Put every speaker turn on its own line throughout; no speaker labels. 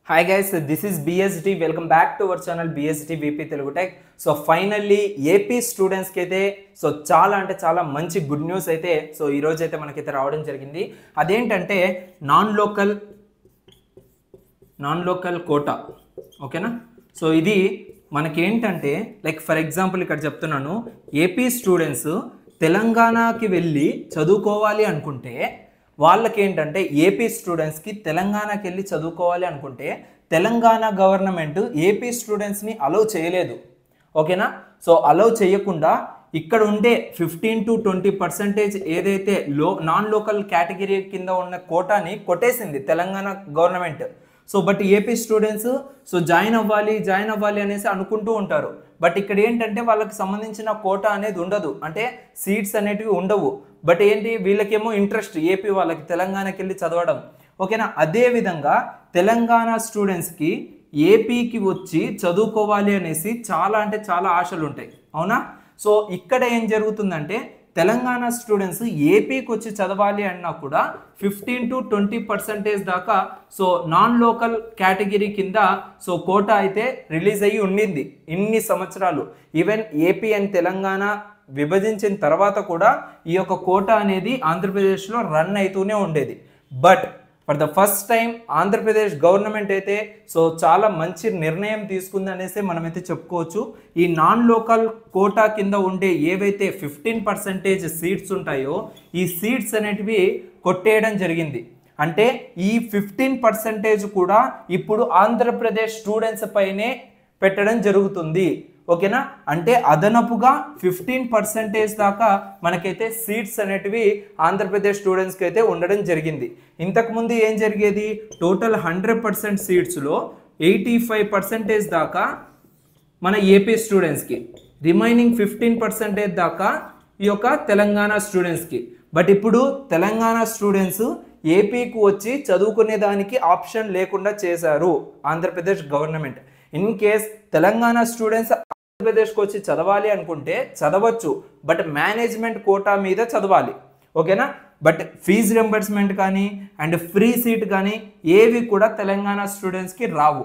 Hi guys, this is BSD. Welcome back to our channel BSD VP Telugu Tech. So finally AP students ki aithe చాలా అంటే చాలా మంచి good news అయితే ఈ రోజు అయితే మనకైతే రావడం జరిగింది. అదేంటంటే నాన్ లోకల్ కోటా. ఓకేనా? సో ఇది మనకి ఏంటంటే లైక్ ఫర్ ఎగ్జాంపుల్ ఇక్కడ చెప్తున్నాను, ఏపీ స్టూడెంట్స్ తెలంగాణకి వెళ్ళి చదువుకోవాలి అనుకుంటే వాళ్ళకి ఏంటంటే ఏపీ స్టూడెంట్స్కి తెలంగాణకి వెళ్ళి చదువుకోవాలి అనుకుంటే తెలంగాణ గవర్నమెంట్ ఏపీ స్టూడెంట్స్ని అలౌ చేయలేదు. ఓకేనా? సో అలౌ చేయకుండా ఇక్కడ ఉండే 15 to 20% ఏదైతే నాన్ లోకల్ కేటగిరీ కింద ఉన్న కోటాని కొట్టేసింది Telangana government. So but AP students join అవ్వాలి అనేసి అనుకుంటూ ఉంటారు. బట్ ఇక్కడ ఏంటంటే వాళ్ళకి సంబంధించిన కోటా అనేది ఉండదు, అంటే సీట్స్ అనేటివి ఉండవు. బట్ ఏంటి, వీళ్ళకేమో ఇంట్రెస్ట్ ఏపీ వాళ్ళకి తెలంగాణకి వెళ్ళి చదవడం. ఓకేనా? అదే విధంగా తెలంగాణ స్టూడెంట్స్కి ఏపీకి వచ్చి చదువుకోవాలి అనేసి చాలా అంటే చాలా ఆశలు ఉంటాయి. అవునా? సో ఇక్కడ ఏం జరుగుతుందంటే తెలంగాణ స్టూడెంట్స్ ఏపీకి వచ్చి చదవాలి అన్నా కూడా 15 to 20% దాకా నాన్ లోకల్ కేటగిరీ కింద కోటా అయితే రిలీజ్ అయ్యి ఉండింది ఇన్ని సంవత్సరాలు. ఈవెన్ ఏపీ అండ్ తెలంగాణ విభజించిన తర్వాత కూడా ఈ యొక్క కోటా అనేది ఆంధ్రప్రదేశ్లో రన్ అవుతూనే ఉండేది. But for the first time Andhra Pradesh government అయితే చాలా మంచి నిర్ణయం తీసుకుంది అనేసి మనమైతే చెప్పుకోవచ్చు. ఈ నాన్ లోకల్ కోటా కింద ఉండే ఏవైతే 15% సీట్స్ ఉంటాయో ఈ సీట్స్ అనేటివి కొట్టేయడం జరిగింది. అంటే ఈ 15% కూడా ఇప్పుడు ఆంధ్రప్రదేశ్ స్టూడెంట్స్ పైనే పెట్టడం జరుగుతుంది. ఓకేనా? అంటే అదనపుగా 15% దాకా మనకైతే సీట్స్ అనేటివి ఆంధ్రప్రదేశ్ స్టూడెంట్స్కి అయితే ఉండడం జరిగింది. ఇంతకుముందు ఏం జరిగేది, టోటల్ 100% సీట్స్లో 85% దాకా మన ఏపీ స్టూడెంట్స్కి, రిమైనింగ్ 15% దాకా ఈ యొక్క తెలంగాణ స్టూడెంట్స్కి. బట్ ఇప్పుడు తెలంగాణ స్టూడెంట్స్ ఏపీకి వచ్చి చదువుకునే దానికి ఆప్షన్ లేకుండా చేశారు Andhra Pradesh government. In case Telangana students ఆంధ్రప్రదేశ్కి వచ్చి చదవాలి అనుకుంటే చదవచ్చు, బట్ మేనేజ్మెంట్ కోటా మీద చదవాలి. ఓకేనా? బట్ ఫీజు రింబర్స్మెంట్ కానీ అండ్ ఫ్రీ సీట్ కానీ ఏవి కూడా తెలంగాణ స్టూడెంట్స్కి రావు.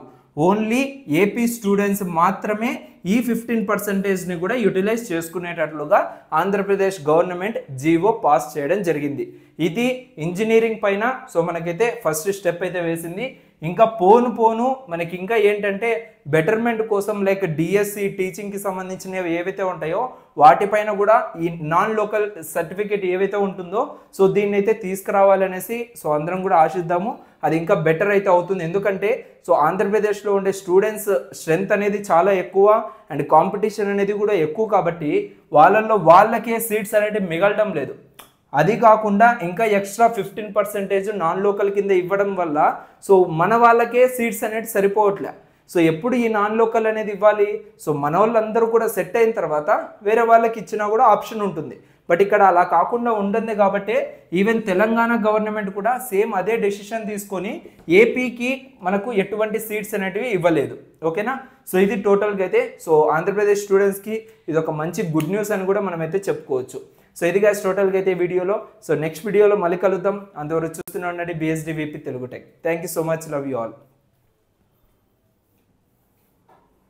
ఓన్లీ ఏపీ స్టూడెంట్స్ మాత్రమే ఈ 15%ని కూడా యూటిలైజ్ చేసుకునేటట్లుగా ఆంధ్రప్రదేశ్ గవర్నమెంట్ జీవో పాస్ చేయడం జరిగింది. ఇది ఇంజనీరింగ్ పైన మనకైతే ఫస్ట్ స్టెప్ అయితే వేసింది. ఇంకా పోను మనకి ఇంకా ఏంటంటే బెటర్మెంట్ కోసం లైక్ డిఎస్సి టీచింగ్కి సంబంధించినవి ఏవైతే ఉంటాయో వాటిపైన కూడా ఈ నాన్ లోకల్ సర్టిఫికేట్ ఏవైతే ఉంటుందో దీన్ని అయితే తీసుకురావాలనేసి అందరం కూడా ఆశిద్దాము. అది ఇంకా బెటర్ అయితే అవుతుంది. ఎందుకంటే ఆంధ్రప్రదేశ్లో ఉండే స్టూడెంట్స్ స్ట్రెంత్ అనేది చాలా ఎక్కువ అండ్ కాంపిటీషన్ అనేది కూడా ఎక్కువ, కాబట్టి వాళ్ళకే సీట్స్ అనేది మిగలడం లేదు. అది కాకుండా ఇంకా ఎక్స్ట్రా 15% నాన్ లోకల్ కింద ఇవ్వడం వల్ల మన వాళ్ళకే సీట్స్ అనేది సరిపోవట్లే. ఎప్పుడు ఈ నాన్ లోకల్ అనేది ఇవ్వాలి, మన వాళ్ళందరూ కూడా సెట్ అయిన తర్వాత వేరే వాళ్ళకి ఇచ్చినా కూడా ఆప్షన్ ఉంటుంది. బట్ ఇక్కడ అలా కాకుండా ఉంటుంది కాబట్టి ఈవెన్ తెలంగాణ గవర్నమెంట్ కూడా సేమ్ అదే డెసిషన్ తీసుకొని ఏపీకి మనకు ఎటువంటి సీట్స్ అనేటివి ఇవ్వలేదు. ఓకేనా? ఇది టోటల్గా అయితే ఆంధ్రప్రదేశ్ స్టూడెంట్స్కి ఇది ఒక మంచి గుడ్ న్యూస్ అని కూడా మనమైతే చెప్పుకోవచ్చు. ఇది గైస్ టోటల్గా అయితే వీడియోలో. నెక్స్ట్ వీడియోలో మళ్ళీ కలుద్దాం. అంతవరకు చూస్తూనే ఉండండి BSD VP Telugu Tech. Thank you so much. Love you all.